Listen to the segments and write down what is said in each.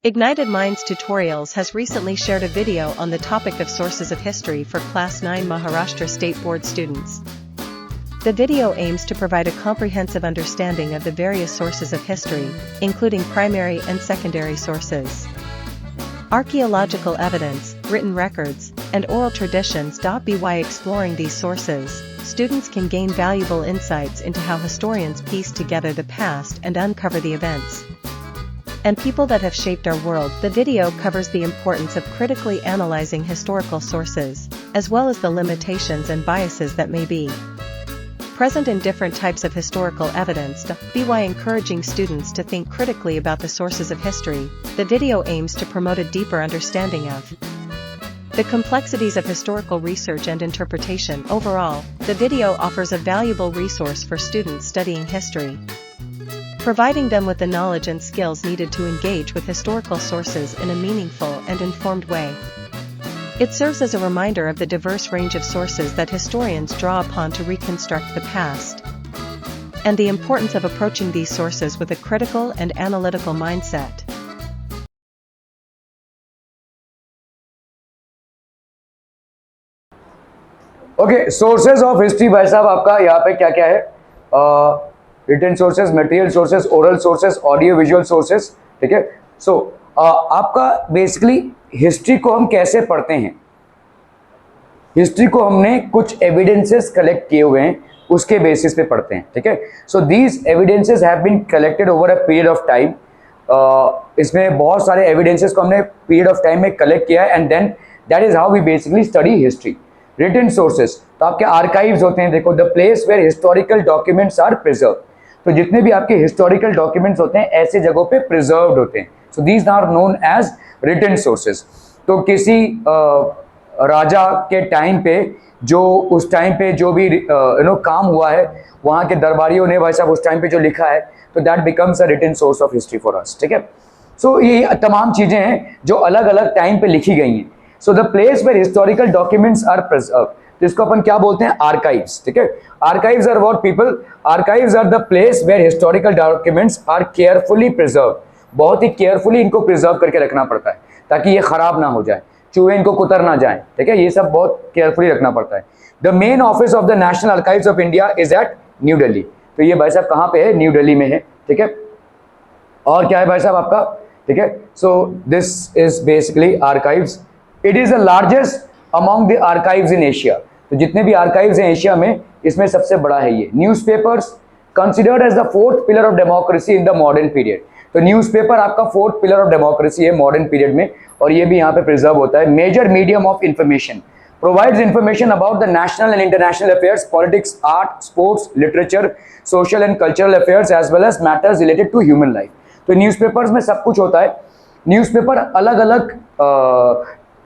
Ignited Minds Tutorials has recently shared a video on the topic of sources of history for Class 9 Maharashtra State Board students. The video aims to provide a comprehensive understanding of the various sources of history, including primary and secondary sources, archaeological evidence, written records, and oral traditions. By exploring these sources, students can gain valuable insights into how historians piece together the past and uncover the events and people that have shaped our world. The video covers the importance of critically analyzing historical sources, as well as the limitations and biases that may be present in different types of historical evidence. By encouraging students to think critically about the sources of history, the video aims to promote a deeper understanding of the complexities of historical research and interpretation. Overall, the video offers a valuable resource for students studying history, providing them with the knowledge and skills needed to engage with historical sources in a meaningful and informed way. It serves as a reminder of the diverse range of sources that historians draw upon to reconstruct the past, and the importance of approaching these sources with a critical and analytical mindset. Okay, sources of history भाई साहब आपका यहाँ पे क्या क्या है? Written sources, material sources, oral sources, audio visual sources. ठीक है. सो आपका बेसिकली हिस्ट्री को हम कैसे पढ़ते हैं? हिस्ट्री को हमने कुछ एविडेंसेस कलेक्ट किए हुए हैं, उसके बेसिस पे पढ़ते हैं. ठीक है. So these evidences have been collected over a period of time. इसमें बहुत सारे एविडेंसेस को हमने पीरियड ऑफ टाइम में कलेक्ट किया है, and then that is how we basically study history. Written sources, तो आपके आर्काइव्स होते हैं. देखो, the place where historical documents are preserve. तो जितने भी आपके हिस्टोरिकल डॉक्यूमेंट्स होते हैं ऐसे जगहों पे प्रिजर्व्ड होते हैं. So these are known as written sources. तो किसी राजा के टाइम पे जो उस टाइम पे जो भी काम हुआ है, वहाँ के दरबारियों ने भाई साहब उस टाइम पे जो लिखा है, तो that becomes a written source of history for us. ठीक है. सो ये तमाम चीज़ें हैं जो अलग अलग टाइम पे लिखी गई हैं. So the place where historical documents are preserved, तो इसको अपन क्या बोलते हैं? आर्काइव्स. ठीक है. Archives are what people? Archives are the place where historical documents are carefully preserved. बहुत ही केयरफुली इनको प्रिजर्व करके रखना पड़ता है ताकि ये खराब ना हो जाए, चूहे इनको कुतर ना जाए. ठीक है. ये सब बहुत केयरफुली रखना पड़ता है. The main office of the National archives of India is at New Delhi. तो ये भाई साहब कहाँ पे है? न्यू दिल्ली में है. ठीक है. और क्या है भाई साहब आपका? ठीक है. So this is basically archives. It is the largest among the archives in Asia. तो जितने भी आर्काइव्स हैं एशिया में, इसमें सबसे बड़ा है ये. Newspapers considered as the fourth pillar of democracy in the modern period. तो न्यूज़पेपर आपका फोर्थ पिलर ऑफ डेमोक्रेसी है मॉडर्न पीरियड में, और ये भी यहाँ पे प्रिजर्व होता है. Major medium of information, provides information about the national and international affairs, politics, art, sports, literature, social and cultural affairs as well as matters related to human life. तो newspapers में सब कुछ होता है. न्यूज़पेपर अलग अलग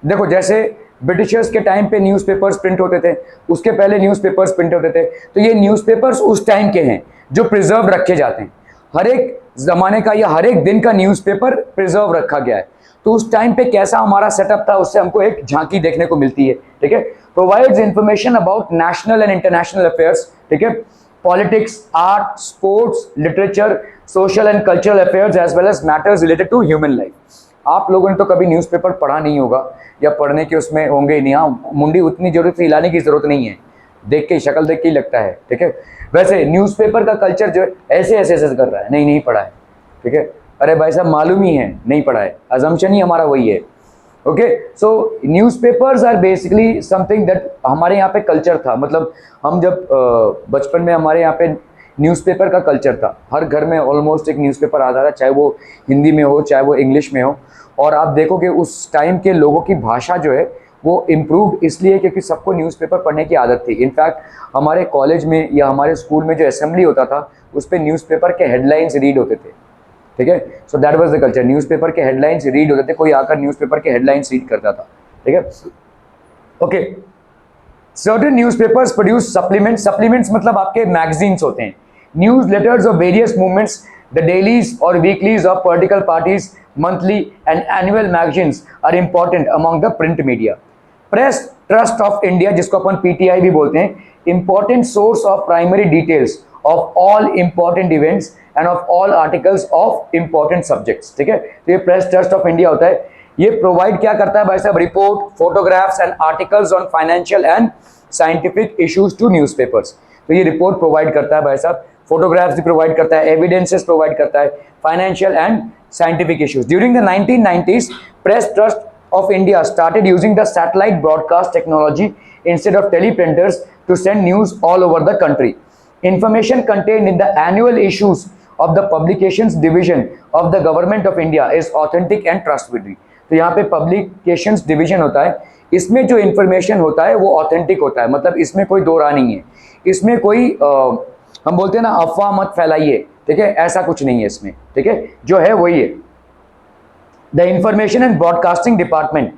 देखो, जैसे ब्रिटिशर्स के टाइम पे न्यूज़पेपर्स प्रिंट होते थे, उसके पहले न्यूज़पेपर्स प्रिंट होते थे. तो ये न्यूज़पेपर्स उस टाइम के हैं जो प्रिजर्व रखे जाते हैं. हर एक ज़माने का या हर एक दिन का न्यूज़पेपर प्रिजर्व रखा गया है. तो उस टाइम पे कैसा हमारा सेटअप था, उससे हमको एक झांकी देखने को मिलती है. ठीक है. Provides information about national and international affairs. ठीक है. Politics, art, sports, literature, social and cultural affairs as well as matters related to human life. आप लोगों ने तो कभी न्यूज़पेपर पढ़ा नहीं होगा या पढ़ने के उसमें होंगे ही नहीं. हाँ, मुंडी उतनी जरूरत से हिलाने की जरूरत नहीं है, देख के शक्ल देख के ही लगता है. ठीक है. वैसे न्यूज़पेपर का कल्चर जो ऐसे ऐसे ऐसे कर रहा है, नहीं पढ़ा है. ठीक है. अरे भाई साहब मालूम ही है, नहीं पढ़ा है. अजम्पशन ही हमारा वही है. Okay. So newspapers are basically something that हमारे यहाँ पे कल्चर था. मतलब हम जब बचपन में, हमारे यहाँ पे न्यूज़पेपर का कल्चर था. हर घर में ऑलमोस्ट एक न्यूज़पेपर आता था, चाहे वो हिंदी में हो चाहे वो इंग्लिश में हो. और आप देखोगे उस टाइम के लोगों की भाषा जो है वो इम्प्रूव इसलिए क्योंकि सबको न्यूज़पेपर पढ़ने की आदत थी. इनफैक्ट हमारे कॉलेज में या हमारे स्कूल में जो असेंबली होता था, उस पर न्यूज़पेपर के हेडलाइंस रीड होते थे. ठीक है. So that was the culture. Newspaper के हेडलाइंस रीड होते थे, कोई आकर न्यूज़पेपर के हेडलाइंस रीड करता था. ठीक है. Okay. Certain newspapers produce supplements. Supplements मतलब आपके मैगजीन्स होते हैं. Newsletters of various movements, the dailies और weeklies of political parties, monthly and annual magazines are important among the print media. Press Trust of India, जिसको अपन PTI भी बोलते हैं, important source of primary details of all important events end of all articles of important subjects, ठीक है। तो ये press trust of India होता है, ये प्रोवाइड क्या करता है भाई साहब, report, photographs and articles on financial and scientific issues to newspapers. तो ये रिपोर्ट प्रोवाइड करता है भाई साहब, फोटोग्राफ्स भी प्रोवाइड करता है, एविडेंसेस प्रोवाइड करता है, financial and scientific issues. During the 1990s, press trust of India started using the satellite broadcast technology instead of teleprinters to send news all over the country. Information contained in the annual issues of the publications division of the government of India is authentic and trustworthy. तो यहाँ पे publications division होता है, इसमें जो information होता है वो authentic होता है, मतलब इसमें कोई दो राह नहीं है, इसमें कोई हम बोलते हैं ना अफवाह मत फैलाइए, ठीक है, ऐसा कुछ नहीं है इसमें, ठीक है, जो है वही है। The Information and Broadcasting Department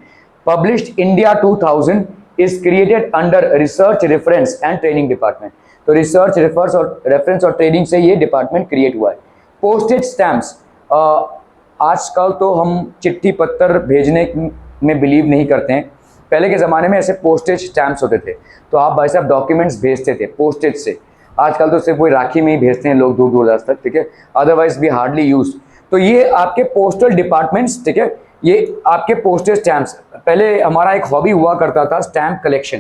published India 2000 is created under Research, Reference and Training Department. तो रिसर्च, रेफरेंस और ट्रेनिंग से ये डिपार्टमेंट क्रिएट हुआ है। पोस्टेज स्टैम्प्स, आजकल तो हम चिट्ठी पत्र भेजने में बिलीव नहीं करते हैं, पहले के ज़माने में ऐसे पोस्टेज स्टैम्प्स होते थे, तो आप भाई साहब डॉक्यूमेंट्स भेजते थे पोस्टेज से। आजकल तो सिर्फ वही राखी में ही भेजते हैं लोग दूर दूर तक, ठीक है, अदरवाइज भी हार्डली यूज। तो ये आपके पोस्टल डिपार्टमेंट्स, ठीक है, ये आपके पोस्टेज स्टैम्प्स। पहले हमारा एक हॉबी हुआ करता था स्टैम्प कलेक्शन,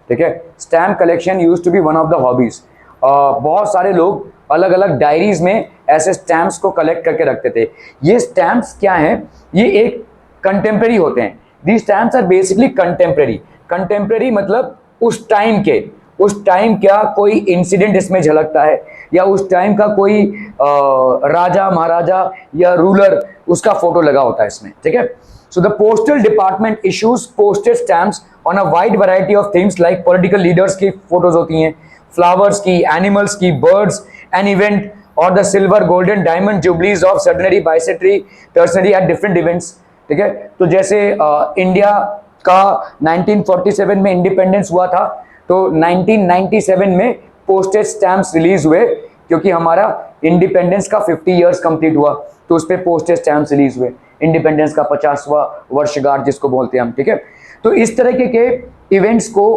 ठीक है, stamp collection used to be one of the hobbies. बहुत सारे लोग अलग अलग डायरीज में ऐसे स्टैम्प्स को कलेक्ट करके रखते थे। ये स्टैम्प्स क्या हैं, ये एक कंटेम्प्रेरी होते हैं। The stamps are basically contemporary. Contemporary मतलब उस टाइम क्या कोई इंसिडेंट इसमें झलकता है, या उस टाइम का कोई राजा महाराजा या रूलर, उसका फोटो लगा होता है इसमें, ठीक है। So the postal department issues posted stamps on a wide variety of things like political leaders की फोटोज होती हैं, फ्लावर्स की, एनिमल्स की, बर्ड्स, एन इवेंट और the silver, golden, diamond jubilees of centenary, bicentenary, tercentenary at different events, ठीक है। तो जैसे इंडिया का 1947 में इंडिपेंडेंस हुआ था, तो 1997 में पोस्टेज स्टैम्प्स रिलीज हुए, क्योंकि हमारा इंडिपेंडेंस का 50 इयर्स कंप्लीट हुआ, तो उस पर पोस्टेज स्टैम्प्स रिलीज हुए, इंडिपेंडेंस का 50वां वर्षगांठ जिसको बोलते हैं हम, ठीक है। तो इस तरह के इवेंट्स को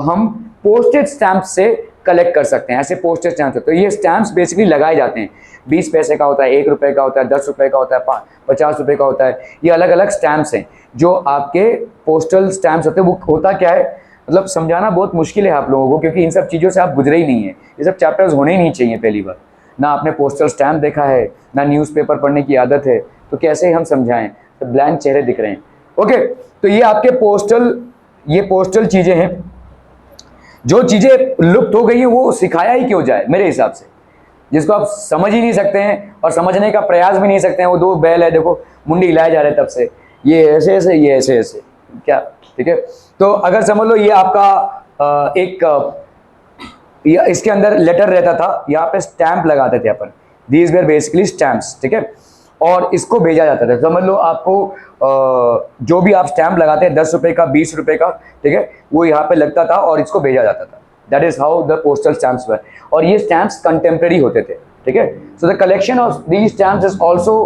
हम पोस्टेज स्टैम्प से कलेक्ट कर सकते हैं, ऐसे पोस्टेज स्टैम्प। तो ये स्टैम्प्स बेसिकली लगाए जाते हैं, 20 पैसे का होता है, 1 रुपये का होता है, 10 रुपये का होता है, 50 रुपये का होता है। ये अलग अलग स्टैम्प्स हैं जो आपके पोस्टल स्टैम्प्स होते हैं। वो होता क्या है, मतलब समझाना बहुत मुश्किल है आप लोगों को, क्योंकि इन सब चीज़ों से आप गुजरे ही नहीं है, ये सब चैप्टर्स होने ही नहीं चाहिए पहली बार। ना आपने पोस्टल स्टैम्प देखा है, ना न्यूज़पेपर पढ़ने की आदत है, तो कैसे हम समझाएं, तो ब्लैंक चेहरे दिख रहे हैं। ओके, तो ये आपके पोस्टल चीज़ें हैं। जो चीज़ें लुप्त हो गई हैं वो सिखाया ही क्यों जाए मेरे हिसाब से, जिसको आप समझ ही नहीं सकते हैं और समझने का प्रयास भी नहीं सकते हैं। वो दो बैल है, देखो मुंडी हिलाए जा रहे हैं तब से, ये ऐसे ऐसे, ये ऐसे ऐसे, क्या, ठीक है। तो अगर समझ लो ये आपका इसके अंदर लेटर रहता था, यहाँ पे स्टैंप लगाते थे अपन, दीज वेर बेसिकली स्टैम्प्स, ठीक है, और इसको भेजा जाता था। समझ लो आपको जो भी आप स्टैंप लगाते हैं 10 रुपये का, 20 रुपये का, ठीक है, वो यहाँ पे लगता था और इसको भेजा जाता था। That is how the postal stamps were, और ये स्टैम्प्स कंटेम्प्रेरी होते थे, ठीक है। So the collection of these stamps is also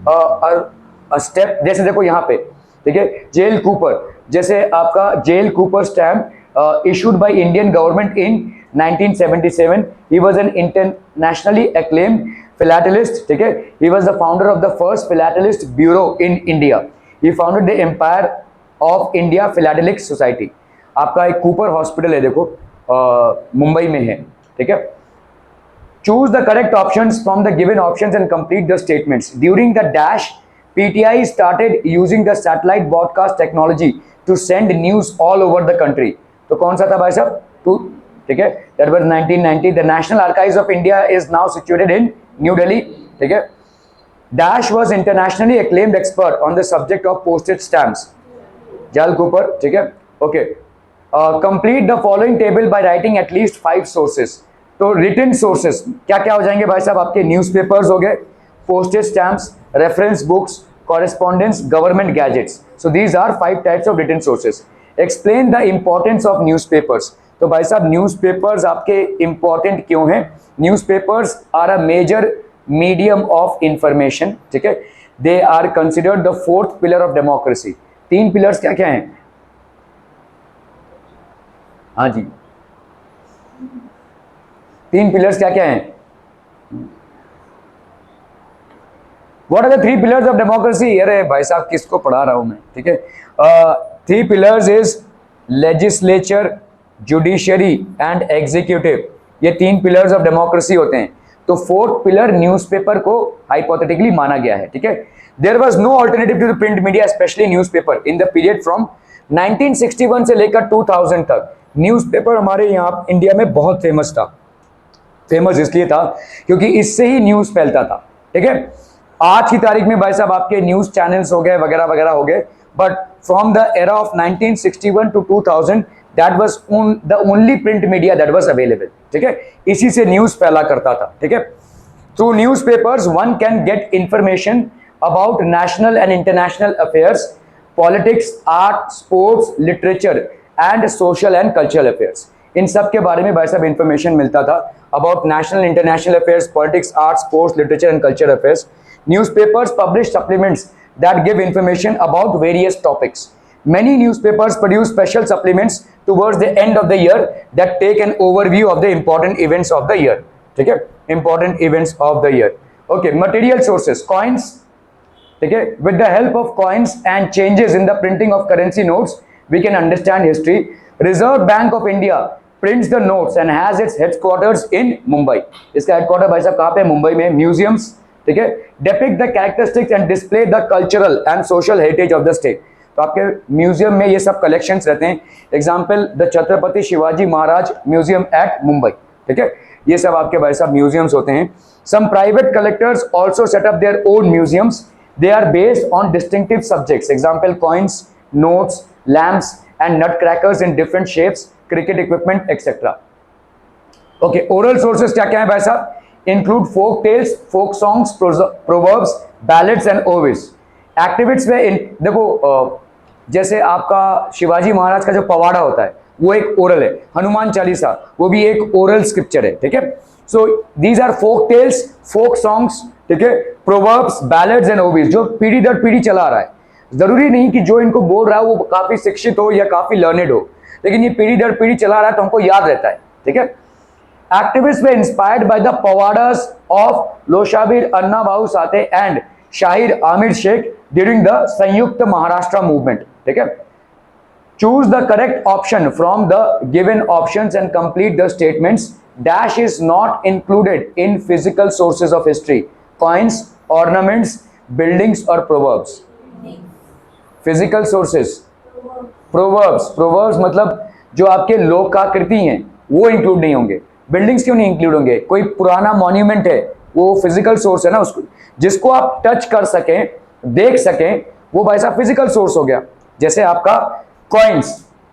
a step. जैसे देखो यहाँ पे, ठीक है, जेल कूपर, जैसे आपका Jal Cooper stamp issued by Indian government in 1977। He was an internationally acclaimed philatelist, ठीक है। He was the founder of the first philatelist bureau in India. He founded the Empire of India Philatelic Society. आपका एक Cooper hospital है, देखो मुंबई में है, ठीक है। Choose the correct options from the given options and complete the statements. During the dash, PTI started using the satellite broadcast technology to send news all over the country. तो कौन सा था भाई साहब? ठीक है, that was 1990. The National Archives of India is now situated in New Delhi. ठीक है. Dash was internationally acclaimed expert on the subject of postage stamps. Jal Cooper, ठीक है. Okay. Complete the following table by writing at least 5 sources. तो written sources क्या क्या हो जाएंगे भाई साहब? आपके न्यूज़पेपर्स हो गए, postage stamps, reference books, correspondence, government gazettes. So these are 5 types of written sources. Explain the importance of newspapers. तो भाई साहब न्यूज़पेपर्स आपके इंपॉर्टेंट क्यों हैं? Newspapers are a major medium of information, ठीक है। They are considered the 4th pillar of democracy. 3 pillars क्या क्या हैं? हाँ जी, 3 पिलर्स क्या क्या हैं? What are the three pillars of democracy? अरे भाई साहब किसको पढ़ा रहा हूं मैं, ठीक है। Three pillars is legislature, judiciary and executive. ये तीन पिलर्स ऑफ डेमोक्रेसी होते हैं। तो फोर्थ पिलर न्यूज़पेपर को हाइपोथेटिकली माना गया है, ठीक है। There was no alternative to the print media specially newspaper in the period from 1961 से लेकर 2000 तक। न्यूज़पेपर हमारे यहाँ इंडिया में बहुत फेमस था। फेमस इसलिए था क्योंकि इससे ही न्यूज़ फैलता था, ठीक है। आज की तारीख में भाई साहब आपके न्यूज़ चैनल्स हो गए वगैरह वगैरह हो गए, but from the era of 1961 to 2000 that was the only print media that was available, ठीक है। इसी से न्यूज़ फैला करता था, ठीक है। Through newspapers one can get information about national and international affairs, politics, art, sports, literature and social and cultural affairs. इन सब के बारे में भाई साहब इंफॉर्मेशन मिलता था about national international affairs, politics, art, sports, literature and cultural affairs. Newspapers publish supplements that give information about various topics. Many newspapers produce special supplements towards the end of the year that take an overview of the important events of the year. ठीक है, important events of the year. Okay, material sources, coins. ठीक है, with the help of coins and changes in the printing of currency notes, we can understand history. Reserve Bank of India prints the notes and has its headquarters in Mumbai. इसका headquarter भाई साहब कहाँ पे? मुंबई में। Museums, ठीक है, depict the characteristics and display the cultural and social heritage of the state. तो आपके म्यूजियम में ये सब कलेक्शंस रहते हैं। Example the Chhatrapati Shivaji Maharaj museum at Mumbai, ठीक है। ये सब आपके भाई साहब म्यूजियम्स होते हैं। Some private collectors also set up their own museums. They are based on distinctive subjects. Example coins, notes, lamps and nutcrackers in different shapes, cricket equipment etcetera. Okay, oral sources क्या क्या है भाई साहब? include folk tales, folk songs, proverbs, ballads and odes. Activists में देखो जैसे आपका शिवाजी महाराज का जो पवाड़ा होता है वो एक ओरल है। हनुमान चालीसा वो भी एक ओरल स्क्रिप्चर है, ठीक है। So these are folk tales, folk songs, ठीक है, प्रोवर्ब्स, बैलेड्स एंड ओविस, जो पीढ़ी दर पीढ़ी चला रहा है। जरूरी नहीं कि जो इनको बोल रहा है वो काफी शिक्षित हो या काफी लर्नेड हो, लेकिन ये पीढ़ी दर पीढ़ी चला रहा है तो हमको याद रहता है, ठीक है। Activists were inspired by the pavadas of Loshabir Anna Bahu Sate and Shahir Amir Sheikh during the Sanyukta Maharashtra movement. ठीक है? Choose the correct option from the given options and complete the statements. Dash is not included in physical sources of history. Coins, ornaments, buildings or proverbs. Physical sources. Proverbs. Proverbs मतलब जो आपके लोकाकृति हैं वो include नहीं होंगे। Buildings क्यों नहीं include होंगे? कोई पुराना मॉन्यूमेंट है वो फिजिकल सोर्स है ना, उसको जिसको आप टच कर सकें, देख सकें, वो भाई साहब फिजिकल सोर्स हो गया। जैसे आपका कॉइन्स,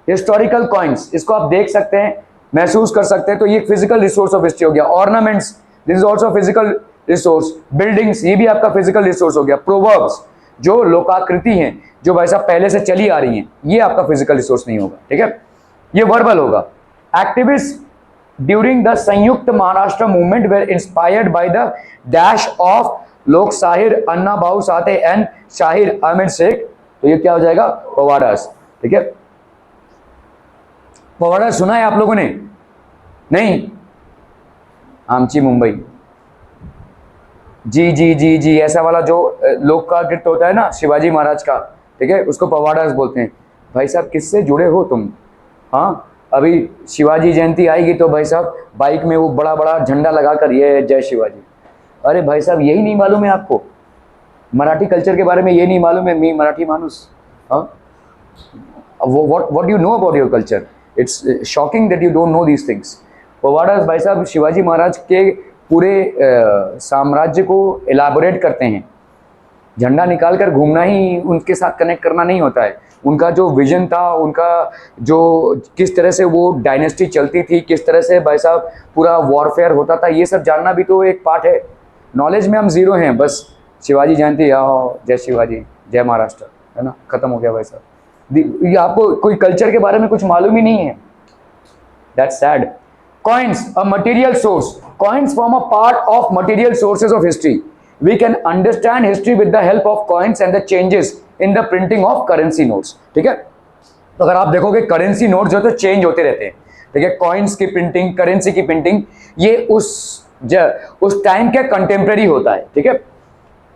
हिस्टोरिकल कॉइन्स, इसको आप देख सकते हैं, महसूस कर सकते हैं, तो ये फिजिकल रिसोर्स ऑफ हिस्ट्री हो गया। Ornaments, this is also physical resource. Buildings, ये भी आपका फिजिकल रिसोर्स हो गया। प्रोवर्ब्स, जो लोकाकृति हैं जो भाई साहब पहले से चली आ रही हैं, ये आपका फिजिकल रिसोर्स नहीं होगा, ठीक है, ये वर्बल होगा। Activist during the Sanyukta Maharashtra movement were inspired by the dash of Lok Sahir Anna Bahu Sate and Shahir Amir Sheikh। तो ये क्या हो जाएगा? पवाडास, ठीक है। पवाडास सुना है आप लोगों ने? नहीं? आमची मुंबई, जी जी जी जी, ऐसा वाला जो लोक का गीत होता है ना शिवाजी महाराज का, ठीक है, उसको पवाडास बोलते हैं। भाई साहब किससे जुड़े हो तुम? हाँ, अभी शिवाजी जयंती आएगी तो भाई साहब बाइक में वो बड़ा बड़ा झंडा लगाकर ये जय शिवाजी। अरे भाई साहब यही नहीं मालूम है आपको? मराठी कल्चर के बारे में ये नहीं मालूम है? मी मराठी मानुस, हाँ, what you know about your culture? It's shocking that you don't know these things. Powadas भाई साहब शिवाजी महाराज के पूरे साम्राज्य को एलाबोरेट करते हैं। झंडा निकाल कर घूमना ही उनके साथ कनेक्ट करना नहीं होता है। उनका जो विजन था, उनका जो किस तरह से वो डायनेस्टी चलती थी, किस तरह से भाई साहब पूरा वॉरफेयर होता था, ये सब जानना भी तो एक पार्ट है। नॉलेज में हम जीरो हैं, बस शिवाजी जयंती आओ, जय शिवाजी, जय महाराष्ट्र, है ना, खत्म हो गया भाई साहब। ये आपको कोई कल्चर के बारे में कुछ मालूम ही नहीं है। That's sad. Coins, a material source. Coins form a part of material sources of history. We can understand history with the help of coins and the changes in the printing of currency notes। ठीक है, तो अगर आप देखोगे currency note जो तो change होते रहते हैं, ठीक है। कॉइन्स की प्रिंटिंग, करेंसी की प्रिंटिंग, ये उस टाइम के कंटेम्प्रेरी होता है, ठीक है।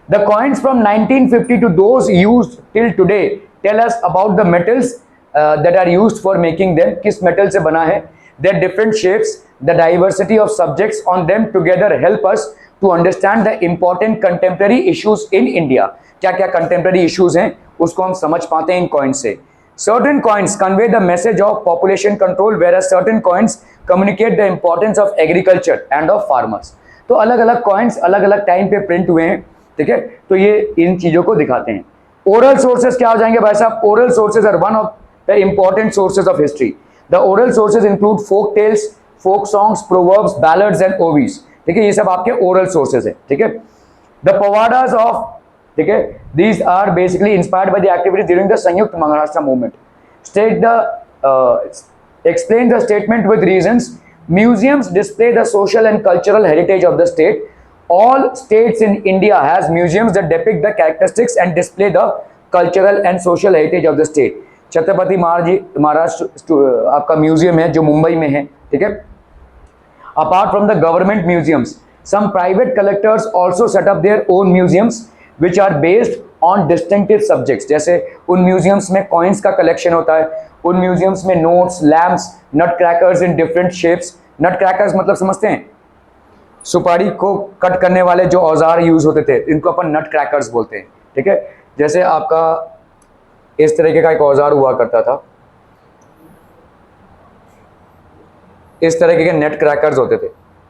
The coins from 1950 to those used till today tell us about the metals that are used for making them. किस metal से बना है, their different shapes, the diversity of subjects on them together help us to understand the important contemporary issues in India. क्या क्या contemporary issues हैं उसको हम समझ पाते हैं इन coins से. Certain coins convey the message of population control, whereas certain coins communicate the importance of agriculture and of farmers. तो अलग अलग coins अलग अलग टाइम पे प्रिंट हुए हैं, ठीक है, तो ये इन चीजों को दिखाते हैं. ओरल सोर्सेज क्या हो जाएंगे भाई साहब? Oral sources are one of the important sources of history. The oral sources include folk tales, folk songs, proverbs, ballads and ovis. ठीक है, ये सब आपके ओरल सोर्सेज है. ठीक है, द पवाडास ऑफ, ठीक है, these are basically inspired by the activities during the Samyukta Maharashtra movement. State the explain the statement with reasons. Museums display the social and cultural heritage of the state. All states in India has museums that depict the characteristics and display the cultural and social heritage of the state. Chhatrapati Maharashtra आपका museum है जो मुंबई में है. ठीक है, apart from the government museums, some private collectors also set up their own museums which are based on distinctive subjects. जैसे उन museums में कॉइन्स का कलेक्शन होता है, उन म्यूजियम्स में notes, lamps, nutcrackers in different shapes. Nutcrackers मतलब समझते हैं, सुपारी को कट करने वाले जो औजार यूज होते थे इनको अपन नट क्रैकर्स बोलते हैं. ठीक है, जैसे आपका इस तरीके का एक औजार हुआ करता था, इस तरीके के नेट क्रैकर्स होते थे.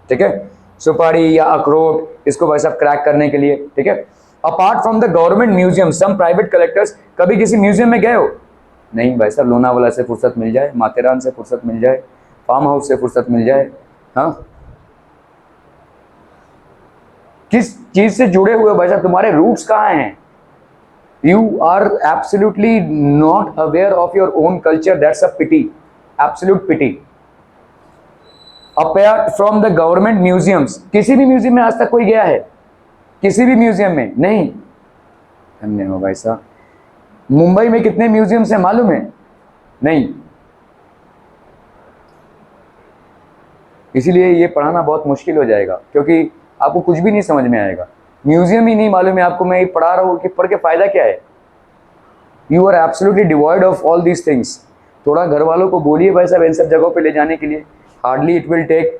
ठीक है, सुपारी या अखरोट इसको भाई साहब क्रैक करने के लिए. ठीक है, apart from the government museum some private collectors. कभी किसी म्यूजियम में गए हो? नहीं भाई साहब, लोनावाला से फुर्सत मिल जाए, माथेरान से फुर्सत मिल जाए, फार्म हाउस से फुर्सत मिल जाए. हाँ, किस चीज से जुड़े हुए भाई साहब? तुम्हारे रूट्स कहाँ हैं? You are absolutely not aware of your own culture. That's a pity, absolute pity. Apart from the government museums, किसी भी म्यूजियम में आज तक कोई गया है? किसी भी म्यूजियम में नहीं. हमने हो भाई साहब, मुंबई में कितने म्यूजियम्स हैं मालूम है? नहीं. इसीलिए ये पढ़ाना बहुत मुश्किल हो जाएगा क्योंकि आपको कुछ भी नहीं समझ में आएगा. म्यूजियम ही नहीं मालूम है आपको, मैं ये पढ़ा रहा हूँ कि पढ़ के फायदा क्या है? You are absolutely devoid of all these things. थोड़ा घर वालों को बोलिए भाई साहब इन सब जगहों पे ले जाने के लिए. हार्डली इट विल टेक,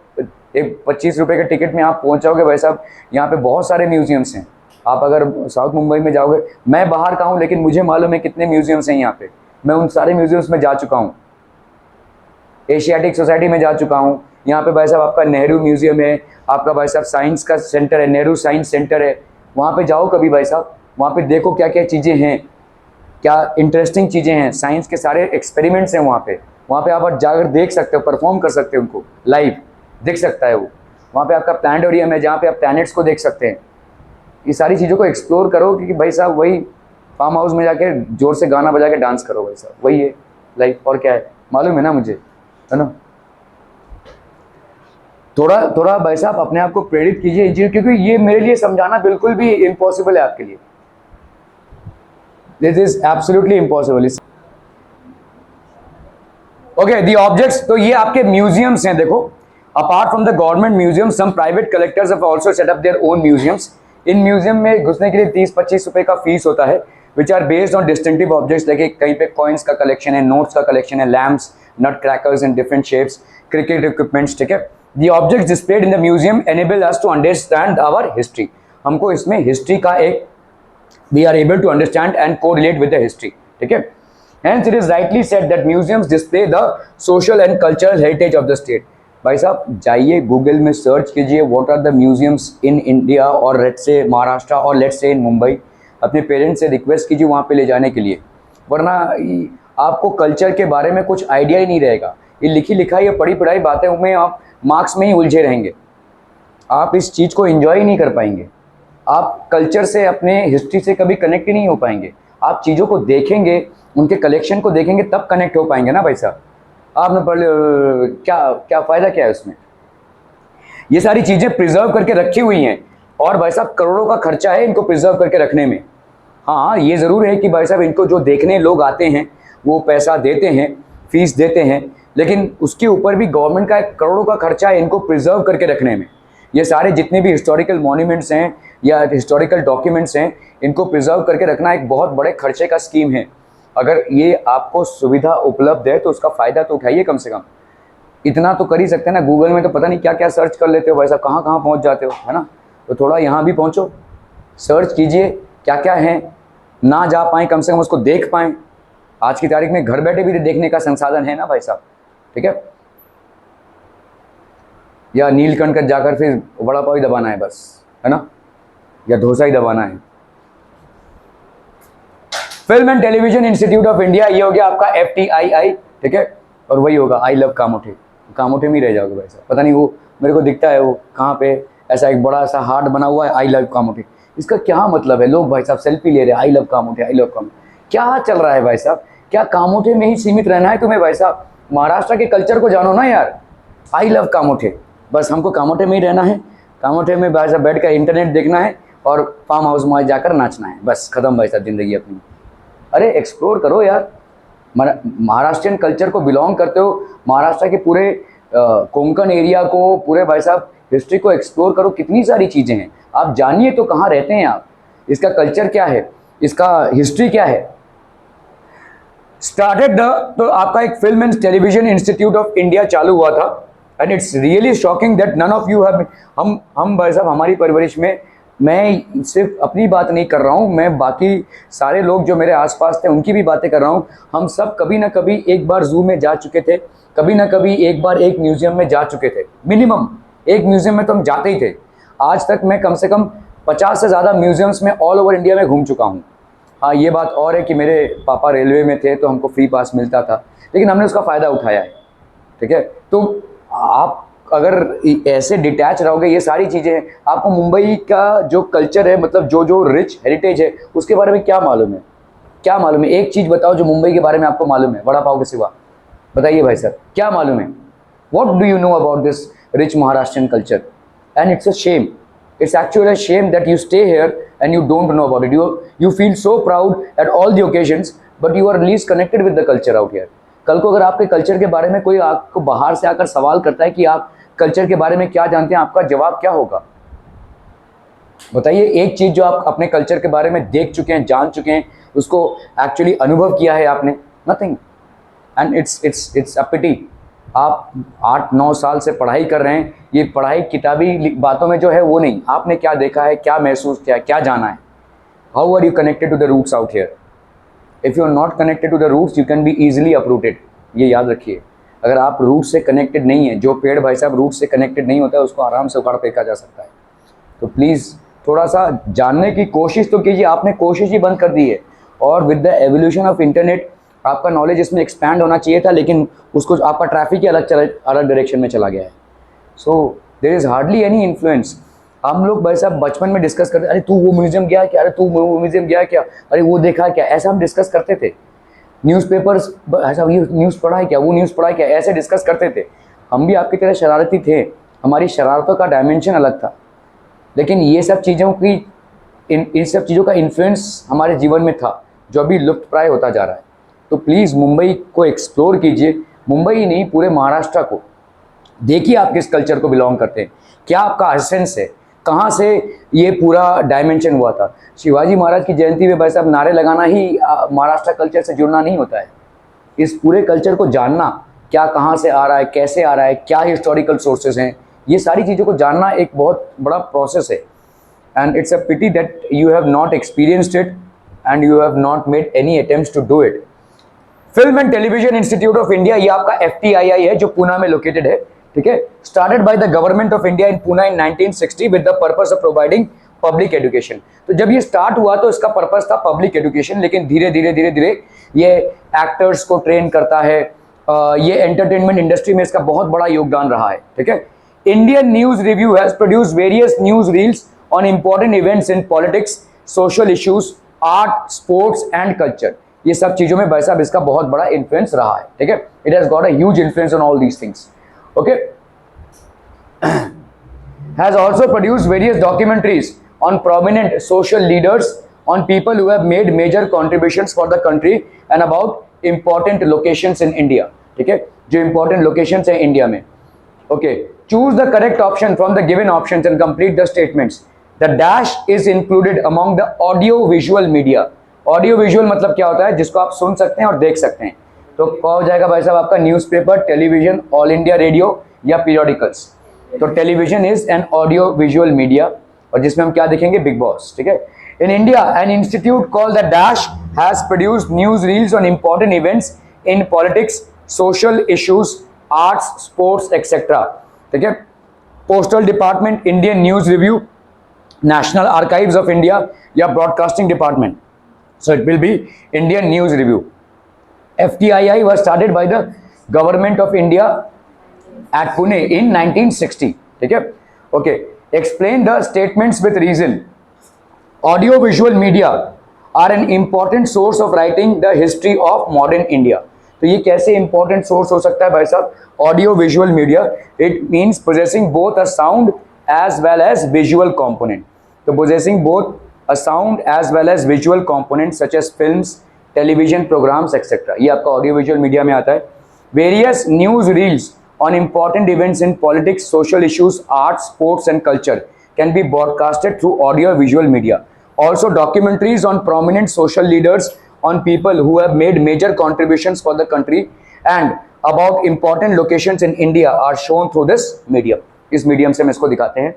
एक 25 रुपये के टिकट में आप पहुँच जाओगे भाई साहब. यहाँ पे बहुत सारे म्यूजियम्स हैं. आप अगर साउथ मुंबई में जाओगे, मैं बाहर का हूँ लेकिन मुझे मालूम है कितने म्यूजियम्स हैं यहाँ पे. मैं उन सारे म्यूजियम्स में जा चुका हूँ. एशियाटिक सोसाइटी में जा चुका हूँ. यहाँ पे भाई साहब आपका नेहरू म्यूजियम है, आपका भाई साहब साइंस का सेंटर है, नेहरू साइंस सेंटर है. वहाँ पे जाओ कभी भाई साहब, वहाँ पे देखो क्या क्या चीज़ें हैं, क्या इंटरेस्टिंग चीज़ें हैं. साइंस के सारे एक्सपेरिमेंट्स हैं वहाँ पे. वहाँ पे आप जाकर देख सकते हो, परफॉर्म कर सकते हो, उनको लाइव दिख सकता है वो. वहाँ पे आपका प्लानेटोरियम है जहाँ पे आप प्लैनेट्स को देख सकते हैं. ये सारी चीज़ों को एक्सप्लोर करो क्योंकि भाई साहब वही फार्म हाउस में जाके जोर से गाना बजा के डांस करो भाई साहब, वही है लाइफ. और क्या है मालूम है ना मुझे, है ना. थोड़ा थोड़ा भाई साहब अपने आप को प्रेरित कीजिए इन चीज़ों, क्योंकि ये मेरे लिए समझाना बिल्कुल भी इम्पॉसिबल है आपके लिए. This is absolutely impossible. Okay, the objects, तो ये आपके म्यूजियम्स हैं. देखो, apart from the government museum some private collectors have also set up their own museums. इन म्यूजियम में घुसने के लिए 30-25 रुपए का फीस होता है, which are based on distinctive objects. देखिए कहीं पे कॉइन्स का कलेक्शन है, नोट्स का कलेक्शन है, lamps, nutcrackers in different shapes, cricket equipments. ठीक है, the objects displayed in the museum enable us to understand our history. हमको इसमें हिस्ट्री का एक, we are able to understand and correlate with the history. ठीक है, hence it is rightly said that museums display the social and cultural heritage of the state. भाई साहब जाइए Google में सर्च कीजिए what are the museums in India और let's say Maharashtra और let's से इन मुंबई. अपने पेरेंट्स से रिक्वेस्ट कीजिए वहाँ पे ले जाने के लिए, वरना आपको कल्चर के बारे में कुछ आइडिया ही नहीं रहेगा. ये लिखी लिखाई या पढ़ी पढ़ाई बातें में आप मार्क्स में ही उलझे रहेंगे. आप इस चीज़ को एंजॉय ही नहीं कर पाएंगे. आप कल्चर से, अपने हिस्ट्री से कभी कनेक्ट ही नहीं हो पाएंगे. आप चीज़ों को देखेंगे, उनके कलेक्शन को देखेंगे, तब कनेक्ट हो पाएंगे ना भाई साहब. आपने पढ़ क्या क्या फ़ायदा क्या है उसमें? ये सारी चीज़ें प्रिजर्व करके रखी हुई हैं और भाई साहब करोड़ों का खर्चा है इनको प्रिजर्व करके रखने में. हाँ, ये ज़रूर है कि भाई साहब इनको जो देखने लोग आते हैं वो पैसा देते हैं, फीस देते हैं, लेकिन उसके ऊपर भी गवर्नमेंट का करोड़ों का खर्चा है इनको प्रिजर्व करके रखने में. ये सारे जितने भी हिस्टोरिकल मॉन्यूमेंट्स हैं या हिस्टोरिकल डॉक्यूमेंट्स हैं, इनको प्रिजर्व करके रखना एक बहुत बड़े खर्चे का स्कीम है। अगर ये आपको सुविधा उपलब्ध है तो उसका फ़ायदा तो उठाइए कम से कम। इतना तो कर ही सकते हैं ना, गूगल में तो पता नहीं क्या क्या सर्च कर लेते हो भाई साहब, कहाँ कहाँ पहुँच जाते हो, है ना। तो थोड़ा यहाँ भी पहुँचो, सर्च कीजिए क्या क्या है, ना जा पाएँ कम से कम उसको देख पाएँ। आज की तारीख में घर बैठे भी देखने का संसाधन है ना भाई साहब, ठीक है। या नीलकंठ का जाकर फिर वड़ा पाव ही दबाना है बस, है ना, या डोसा ही दबाना है। Film and Television Institute of India, ये हो गया आपका FTII, ठीक है। और वही होगा आई लव कामोठे, कामोठे में ही रह जाओगे भाई साहब। पता नहीं वो मेरे को दिखता है वो कहाँ पे ऐसा एक बड़ा सा हार्ट बना हुआ है आई लव कामोठे, इसका क्या मतलब है? लोग भाई साहब सेल्फी ले रहे हैं I love Kamothe, I love Kamothe, क्या चल रहा है भाई साहब? क्या कामोठे में ही सीमित रहना है तुम्हें भाई साहब? महाराष्ट्र के कल्चर को जानो ना यार। आई लव कामोठे, बस हमको कामोठे में ही रहना है, कामोठे में भाई साहब बैठ कर इंटरनेट देखना है और फार्म हाउस में जाकर नाचना है, बस खत्म भाई साहब ज़िंदगी अपनी। अरे एक्सप्लोर करो यार, महाराष्ट्रियन कल्चर को बिलोंग करते हो, महाराष्ट्र के पूरे कोंकण एरिया को, पूरे भाई साहब हिस्ट्री को एक्सप्लोर करो, कितनी सारी चीज़ें हैं, आप जानिए तो कहाँ रहते हैं आप, इसका कल्चर क्या है, इसका हिस्ट्री क्या है। स्टार्टेड द, तो आपका एक Film and Television Institute of India चालू हुआ था and it's really shocking that none of you have, हम भाई साहब हमारी परवरिश में, मैं सिर्फ अपनी बात नहीं कर रहा हूँ, मैं बाकी सारे लोग जो मेरे आसपास थे उनकी भी बातें कर रहा हूँ। हम सब कभी ना कभी एक बार जू में जा चुके थे, कभी ना कभी एक बार एक म्यूजियम में जा चुके थे, मिनिमम एक म्यूजियम में तो हम जाते ही थे। आज तक मैं कम से कम 50 से ज़्यादा म्यूजियम्स में ऑल ओवर इंडिया में घूम चुका हूँ। हाँ, ये बात और है कि मेरे पापा रेलवे में थे तो हमको फ्री पास मिलता था, लेकिन हमने उसका फ़ायदा उठाया है, ठीक है। तो आप अगर ऐसे डिटैच रहोगे, ये सारी चीज़ें हैं, आपको मुंबई का जो कल्चर है, मतलब जो रिच हेरिटेज है, उसके बारे में क्या मालूम है? क्या मालूम है? एक चीज़ बताओ जो मुंबई के बारे में आपको मालूम है, वड़ा पाव के सिवा, बताइए भाई साहब, क्या मालूम है? What do you know about this rich Maharashtrian culture? And it's a shame, it's actually a shame that you stay here and you don't know about it. You feel so proud at all the occasions, but you are least connected with the culture out here. कल को अगर आपके culture के बारे में कोई आपको बाहर से आकर सवाल करता है कि आप कल्चर के बारे में क्या जानते हैं, आपका जवाब क्या होगा? बताइए, एक चीज़ जो आप अपने कल्चर के बारे में देख चुके हैं, जान चुके हैं, उसको एक्चुअली अनुभव किया है आपने? नथिंग। एंड इट्स अ पिटी। आप 8-9 साल से पढ़ाई कर रहे हैं, ये पढ़ाई किताबी बातों में जो है वो नहीं, आपने क्या देखा है, क्या महसूस किया है, क्या जाना है? How are you connected to the roots out here? If you are not connected to the roots, you can be easily uprooted. ये याद रखिए, अगर आप रूट से कनेक्टेड नहीं है, जो पेड़ भाई साहब रूट से कनेक्टेड नहीं होता है उसको आराम से उखाड़ फेंका जा सकता है। तो प्लीज़ थोड़ा सा जानने की कोशिश तो कीजिए। आपने कोशिश ही बंद कर दी है, और with the evolution of internet आपका नॉलेज इसमें एक्सपैंड होना चाहिए था, लेकिन उसको आपका ट्रैफिक ही अलग डायरेक्शन में चला गया है। So there is hardly any influence. हम लोग भाई साहब बचपन में डिस्कस करते, अरे तू वो म्यूजियम गया क्या, अरे तू वो म्यूजियम गया क्या, अरे वो देखा क्या, ऐसा हम डिस्कस करते थे। न्यूज़पेपर्स, ऐसा ये न्यूज़ पढ़ा है क्या, वो न्यूज़ पढ़ा है क्या, ऐसे डिस्कस करते थे। हम भी आपकी तरह शरारती थे, हमारी शरारतों का डायमेंशन अलग था, लेकिन ये सब चीज़ों की इन सब चीज़ों का इन्फ्लुएंस हमारे जीवन में था, जो अभी लुप्त प्राय होता जा रहा है। तो प्लीज़ मुंबई को एक्सप्लोर कीजिए, मुंबई ही नहीं पूरे महाराष्ट्र को देखिए, आप किस कल्चर को बिलोंग करते हैं, क्या आपका एसेंस है, कहाँ से ये पूरा डायमेंशन हुआ था। शिवाजी महाराज की जयंती में भाई साहब नारे लगाना ही महाराष्ट्र कल्चर से जुड़ना नहीं होता है। इस पूरे कल्चर को जानना, क्या कहाँ से आ रहा है, कैसे आ रहा है, क्या हिस्टोरिकल सोर्सेज हैं, ये सारी चीज़ों को जानना एक बहुत बड़ा प्रोसेस है। And it's a pity that you have not experienced it and you have not made any attempts to do it. Film and Television Institute of India, ये आपका FTII है, जो पूना में लोकेटेड है, ठीक है। Started by the government of India in Poona in 1960 with the purpose of providing public education. तो जब ये स्टार्ट हुआ तो इसका पर्पस था पब्लिक एजुकेशन, लेकिन धीरे धीरे ये एक्टर्स को ट्रेन करता है, ये एंटरटेनमेंट इंडस्ट्री में इसका बहुत बड़ा योगदान रहा है, ठीक है। Indian news review has produced various newsreels on important events in politics, social issues, art, sports and culture. ये सब चीजों में भाई साहब इसका बहुत बड़ा इन्फ्लुएंस रहा है, ठीक है। It has got a huge influence on all these things, okay. Has also produced various documentaries on prominent social leaders, on people who have made major contributions for the country and about important locations in India, ठीक है, जो important locations है India में, okay. choose the correct option from the given options and complete the statements. The dash is included among the audio visual media. Audio visual मतलब क्या होता है, जिसको आप सुन सकते हैं और देख सकते हैं. तो क्या हो जाएगा भाई साहब आपका, newspaper, television, All India Radio या पीरियोडिकल्स. तो television is an audio visual media, और जिसमें हम क्या देखेंगे, बिग बॉस. ठीक है. In India an institute called the dash has produced newsreels on important events in politics, social issues, arts, sports etcetera. ठीक है. Postal department, Indian news review, national archives of India या broadcasting department. So it will be Indian news review. FTII was started by the government of India at Pune in 1960. ठीक है. Okay. Explain the statements with reason. Audio visual media are an important source of writing the history of modern India. तो ये कैसे important source हो सकता है भाई साहब, audio visual media. It means possessing both a sound as well as visual component. तो possessing both a sound as well as visual component such as films, television programmes etcetera. ये आपका audio visual media में आता है. Various newsreels on important events in politics, social issues, arts, sports and culture can be broadcasted through audio visual media. Also documentaries on prominent social leaders, on people who have made major contributions for the country and about important locations in India are shown through this medium. इस medium से हम इसको दिखाते हैं.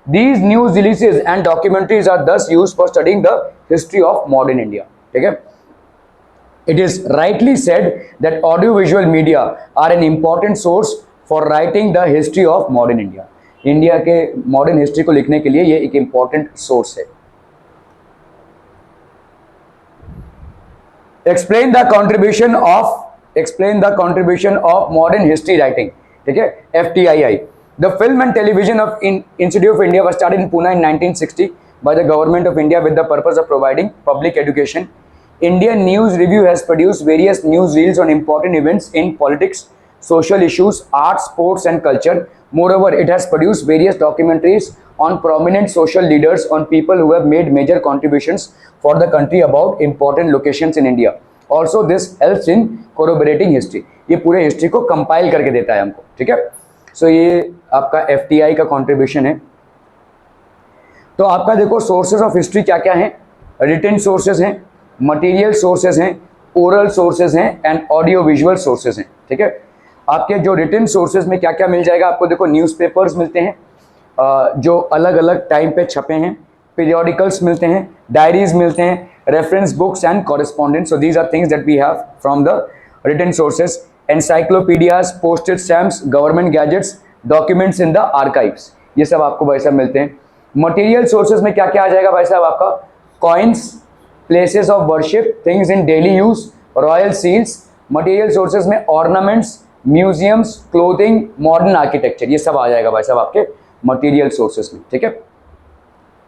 These news releases and documentaries are thus used for studying the history of modern India. ठीक है. It is rightly said that audiovisual media are an important source for writing the history of modern India. India के modern history को लिखने के लिए ये एक important source है. Explain the contribution of modern history writing. ठीक है. FTII. The Film and Television of Institute of India was started in Pune in 1960 by the government of India with the purpose of providing public education. Indian News Review has produced various news reels on important events in politics, social issues, arts, sports and culture. Moreover, it has produced various documentaries on prominent social leaders, on people who have made major contributions for the country about important locations in India. Also, this helps in corroborating history. ये पूरे history को compile करके देता है हमको. ठीक है. सो ये आपका FTI का कंट्रीब्यूशन है. तो आपका देखो सोर्सेज ऑफ हिस्ट्री क्या क्या हैं. रिटन सोर्सेज हैं, मटेरियल सोर्सेज हैं, ओरल सोर्सेज हैं एंड ऑडियो विजुअल सोर्सेज हैं. ठीक है. आपके जो रिटन सोर्सेज में क्या क्या मिल जाएगा आपको, देखो न्यूज़पेपर्स मिलते हैं जो अलग अलग टाइम पे छपे हैं, पीरियोडिकल्स मिलते हैं, डायरीज मिलते हैं, reference books and correspondence. So these are things that we have from the written sources. Encyclopedias, posted stamps, government gazettes, documents in the archives, ये सब आपको भाई साहब मिलते हैं. मटेरियल सोर्सेज में क्या क्या आ जाएगा भाई साहब आपका, coins, places of worship, things in daily use, royal seals. Material sources में ornaments, museums, clothing, modern architecture, ये सब आ जाएगा भाई साहब आपके मटेरियल सोर्सेज में. ठीक है.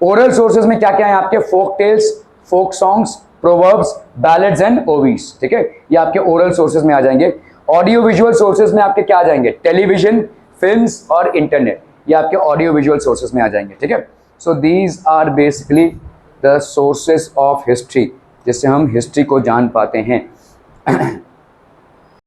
ओरल सोर्सेज में क्या क्या है आपके, folk tales, folk songs, proverbs, ballads and ovis. ठीक है. ये आपके ओरल सोर्सेज में आ जाएंगे. ऑडियो विजुअल सोर्सेज में आपके क्या आ जाएंगे, टेलीविजन, फिल्म्स और इंटरनेट, ये आपके ऑडियो विजुअल सोर्सेज में आ जाएंगे. ठीक है. So these are basically the sources of history, जिससे हम हिस्ट्री को जान पाते हैं.